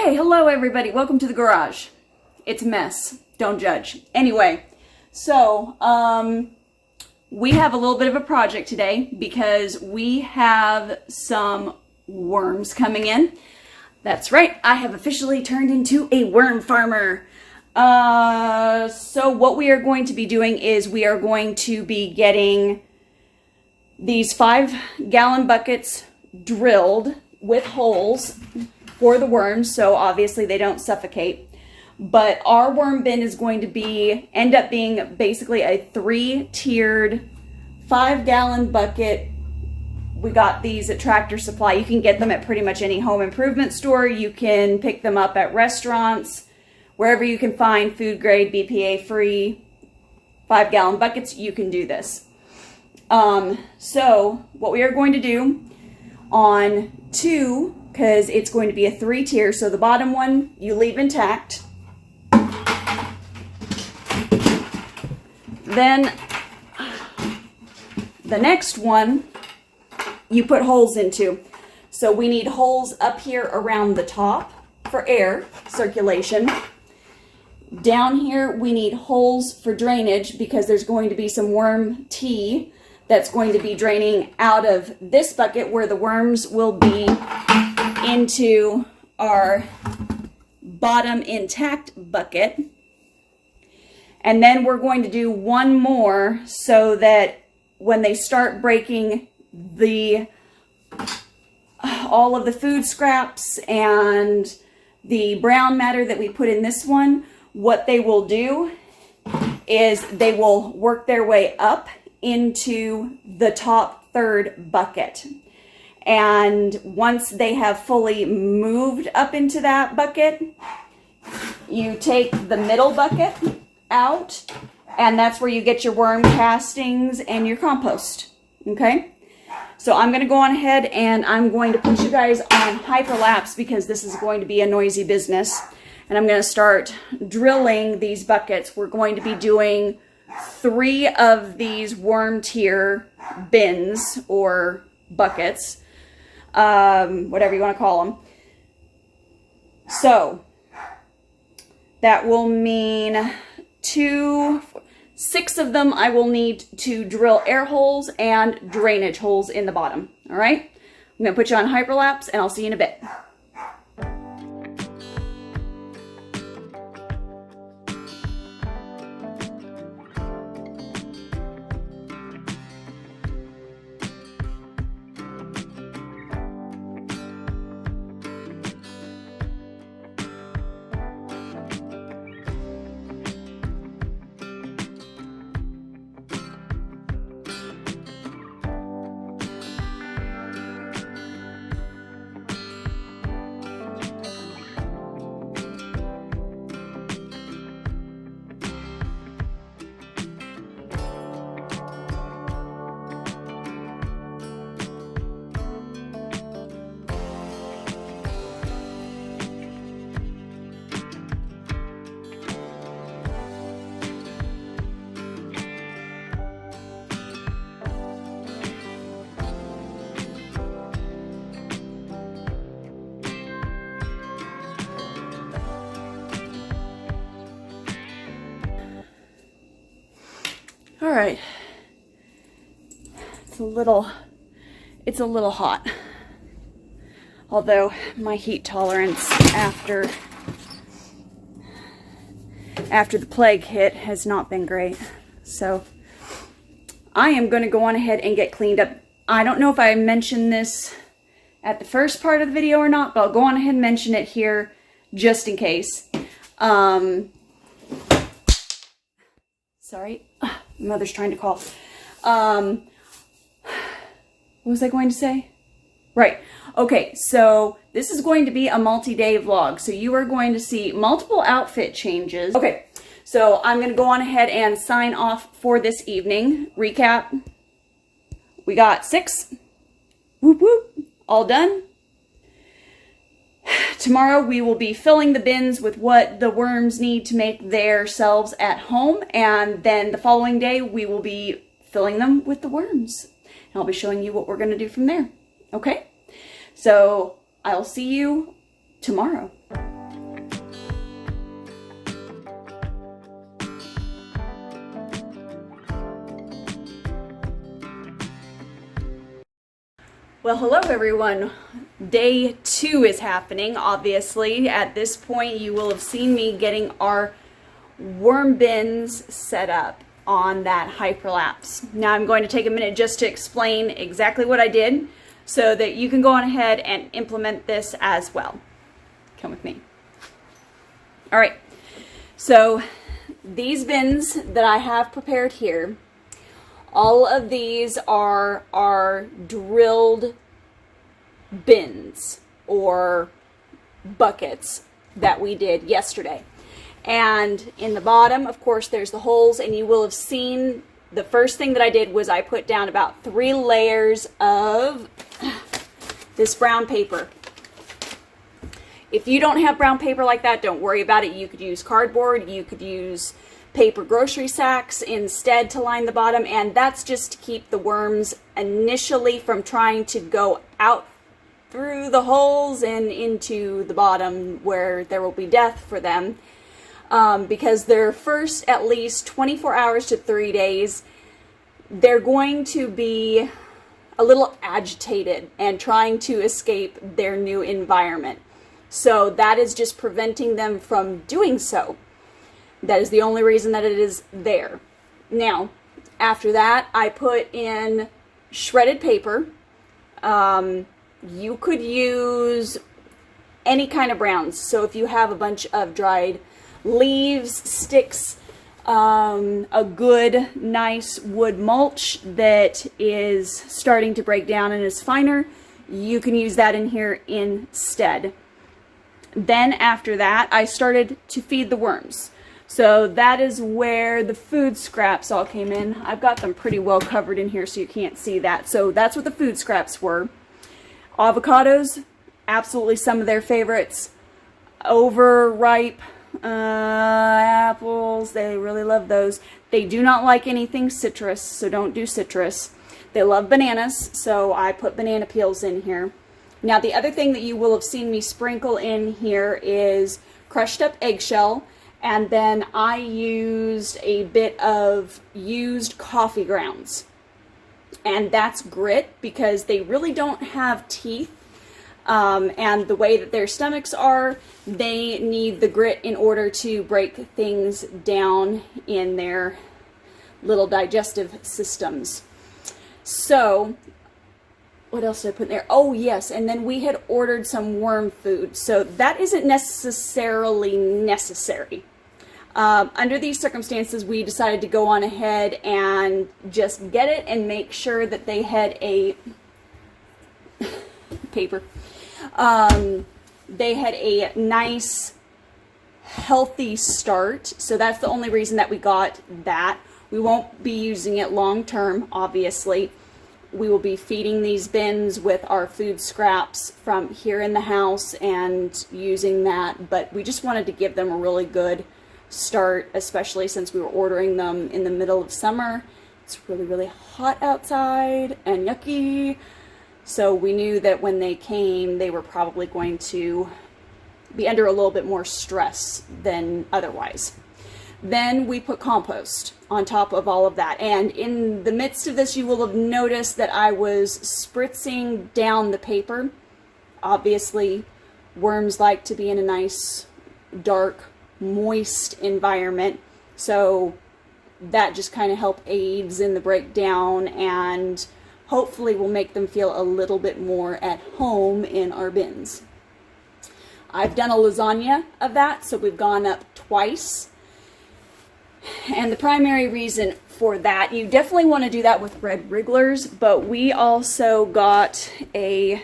Okay, hello everybody. Welcome to the garage. It's a mess. Don't judge. Anyway, so we have a little bit of a project today because we have some worms coming in. That's right. I have officially turned into a worm farmer. So what we are going to be doing is we are going to be getting these 5-gallon buckets drilled with holes for the worms, so obviously they don't suffocate. But our worm bin is going to end up being basically a 3-tiered 5-gallon bucket. We got these at Tractor Supply. You can get them at pretty much any home improvement store. You can pick them up at restaurants, wherever you can find food grade, BPA free 5-gallon buckets. You can do this. So what we are going to do on 2, because it's going to be a 3-tier, so the bottom one you leave intact. Then the next one you put holes into. So we need holes up here around the top for air circulation. Down here we need holes for drainage because there's going to be some worm tea that's going to be draining out of this bucket where the worms will be into our bottom intact bucket. And then we're going to do one more so that when they start breaking all of the food scraps and the brown matter that we put in this one, what they will do is they will work their way up into the top 3rd bucket. And once they have fully moved up into that bucket, you take the middle bucket out, and that's where you get your worm castings and your compost. Okay? So I'm going to go on ahead and I'm going to put you guys on hyperlapse because this is going to be a noisy business. And I'm going to start drilling these buckets. We're going to be doing 3 of these worm tier bins or buckets, whatever you want to call them. So that will mean 6 of them I will need to drill air holes and drainage holes in the bottom. All right, I'm going to put you on hyperlapse and I'll see you in a bit. All right, it's a little hot, although my heat tolerance after the plague hit has not been great. So I am going to go on ahead and get cleaned up. I don't know if I mentioned this at the first part of the video or not, but I'll go on ahead and mention it here just in case. Sorry. Mother's trying to call. What was I going to say? Right. Okay, so this is going to be a multi-day vlog. So you are going to see multiple outfit changes. Okay, so I'm going to go on ahead and sign off for this evening. Recap. We got 6. Whoop whoop. All done. Tomorrow we will be filling the bins with what the worms need to make themselves at home, and then the following day we will be filling them with the worms. And I'll be showing you what we're going to do from there. Okay? So I'll see you tomorrow. Well, hello everyone. Day 2 is happening, obviously. At this point, you will have seen me getting our worm bins set up on that hyperlapse. Now I'm going to take a minute just to explain exactly what I did so that you can go on ahead and implement this as well. Come with me. All right, so these bins that I have prepared here, all of these are our drilled bins or buckets that we did yesterday. And in the bottom, of course, there's the holes, and you will have seen the first thing that I did was I put down about 3 layers of this brown paper. If you don't have brown paper like that, don't worry about it. You could use cardboard, you could use paper grocery sacks instead to line the bottom, and that's just to keep the worms initially from trying to go out through the holes and into the bottom where there will be death for them, because their first at least 24 hours to 3 days, they're going to be a little agitated and trying to escape their new environment. So that is just preventing them from doing so. That is the only reason that it is there. Now, after that, I put in shredded paper. You could use any kind of browns. So if you have a bunch of dried leaves, sticks, a good, nice wood mulch that is starting to break down and is finer, you can use that in here instead. Then after that, I started to feed the worms. So that is where the food scraps all came in. I've got them pretty well covered in here so you can't see that. So that's what the food scraps were. Avocados, absolutely some of their favorites. Overripe apples, they really love those. They do not like anything citrus, so don't do citrus. They love bananas, so I put banana peels in here. Now the other thing that you will have seen me sprinkle in here is crushed up eggshell. And then I used a bit of used coffee grounds. And that's grit because they really don't have teeth. And the way that their stomachs are, they need the grit in order to break things down in their little digestive systems. So, what else did I put in there? Oh yes, and then we had ordered some worm food. So that isn't necessarily necessary. Under these circumstances, we decided to go on ahead and just get it and make sure that they had a paper. They had a nice, healthy start. So that's the only reason that we got that. We won't be using it long term, obviously. We will be feeding these bins with our food scraps from here in the house and using that. But we just wanted to give them a really good start, especially since we were ordering them in the middle of summer. It's really, really hot outside and yucky. So we knew that when they came, they were probably going to be under a little bit more stress than otherwise. Then we put compost on top of all of that. And in the midst of this, you will have noticed that I was spritzing down the paper. Obviously, worms like to be in a nice, dark, moist environment, so that just kind of aids in the breakdown and hopefully will make them feel a little bit more at home in our bins. I've done a lasagna of that, so we've gone up twice, and the primary reason for that, you definitely want to do that with red wrigglers, but we also got a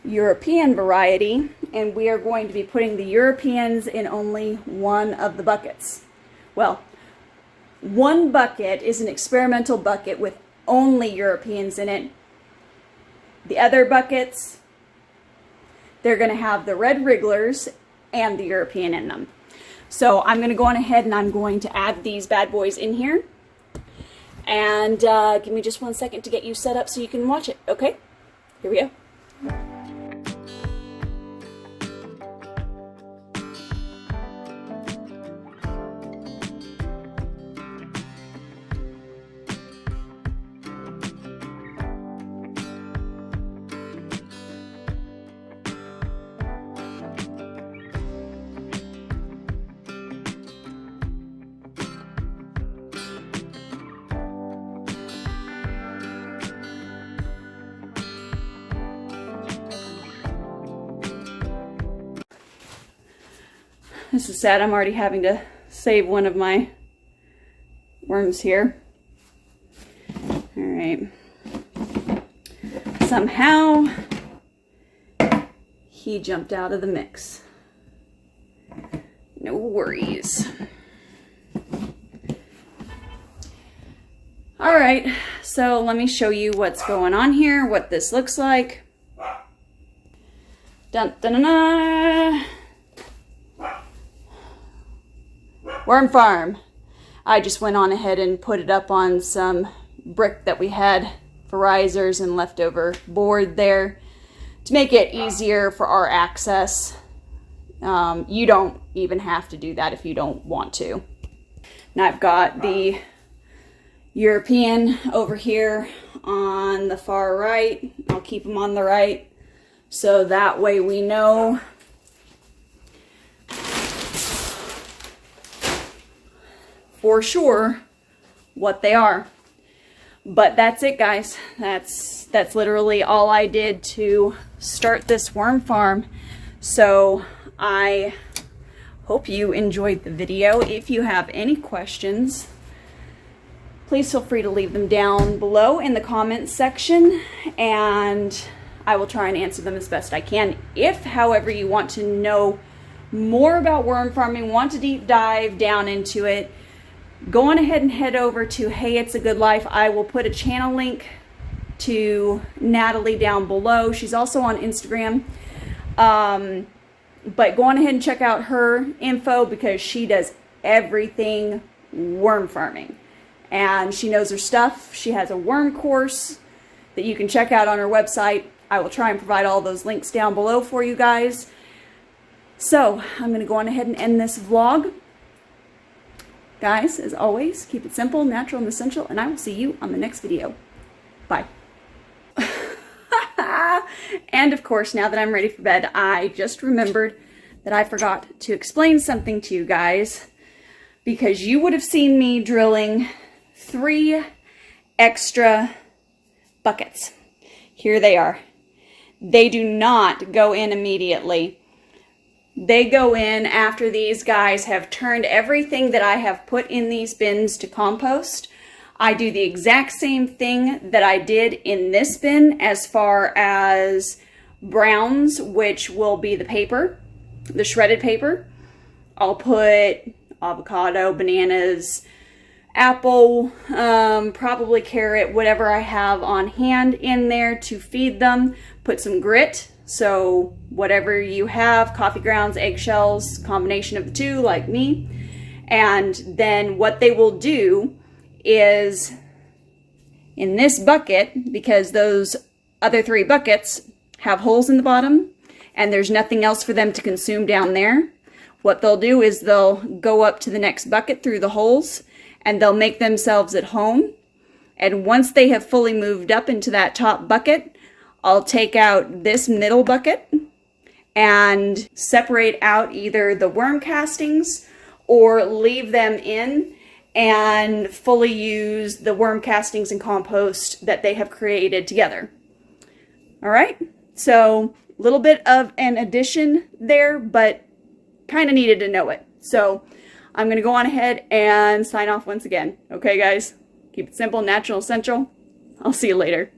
European variety, and we are going to be putting the Europeans in only one of the buckets. Well, one bucket is an experimental bucket with only Europeans in it. The other buckets, they're going to have the red wrigglers and the European in them. So I'm going to go on ahead and I'm going to add these bad boys in here. And give me just 1 second to get you set up so you can watch it. Okay, here we go. This is sad. I'm already having to save one of my worms here. All right. Somehow he jumped out of the mix. No worries. All right, so let me show you what's going on here, what this looks like. Dun, dun, dun, dun. Worm farm. I just went on ahead and put it up on some brick that we had for risers and leftover board there to make it easier for our access. You don't even have to do that if you don't want to. Now I've got the European over here on the far right. I'll keep them on the right so that way we know for sure what they are. But that's it, guys. That's literally all I did to start this worm farm. So I hope you enjoyed the video. If you have any questions, please feel free to leave them down below in the comments section, and I will try and answer them as best I can. If, however, you want to know more about worm farming, want to deep dive down into it, go on ahead and head over to Hey It's a Good Life. I will put a channel link to Natalie down below. She's also on Instagram. But go on ahead and check out her info because she does everything worm farming. And she knows her stuff. She has a worm course that you can check out on her website. I will try and provide all those links down below for you guys. So I'm going to go on ahead and end this vlog. Guys, as always, keep it simple, natural, and essential, and I will see you on the next video. Bye. And of course, now that I'm ready for bed, I just remembered that I forgot to explain something to you guys, because you would have seen me drilling 3 extra buckets. Here they are. They do not go in immediately. They go in after these guys have turned everything that I have put in these bins to compost. I do the exact same thing that I did in this bin as far as browns, which will be the paper, the shredded paper. I'll put avocado, bananas, apple, probably carrot, whatever I have on hand in there to feed them. Put some grit. So whatever you have, coffee grounds, eggshells, combination of the two like me. And then what they will do is in this bucket, because those other 3 buckets have holes in the bottom and there's nothing else for them to consume down there, what they'll do is they'll go up to the next bucket through the holes and they'll make themselves at home. And once they have fully moved up into that top bucket, I'll take out this middle bucket and separate out either the worm castings or leave them in and fully use the worm castings and compost that they have created together. All right, so a little bit of an addition there, but kind of needed to know it. So I'm going to go on ahead and sign off once again. Okay, guys, keep it simple, natural, essential. I'll see you later.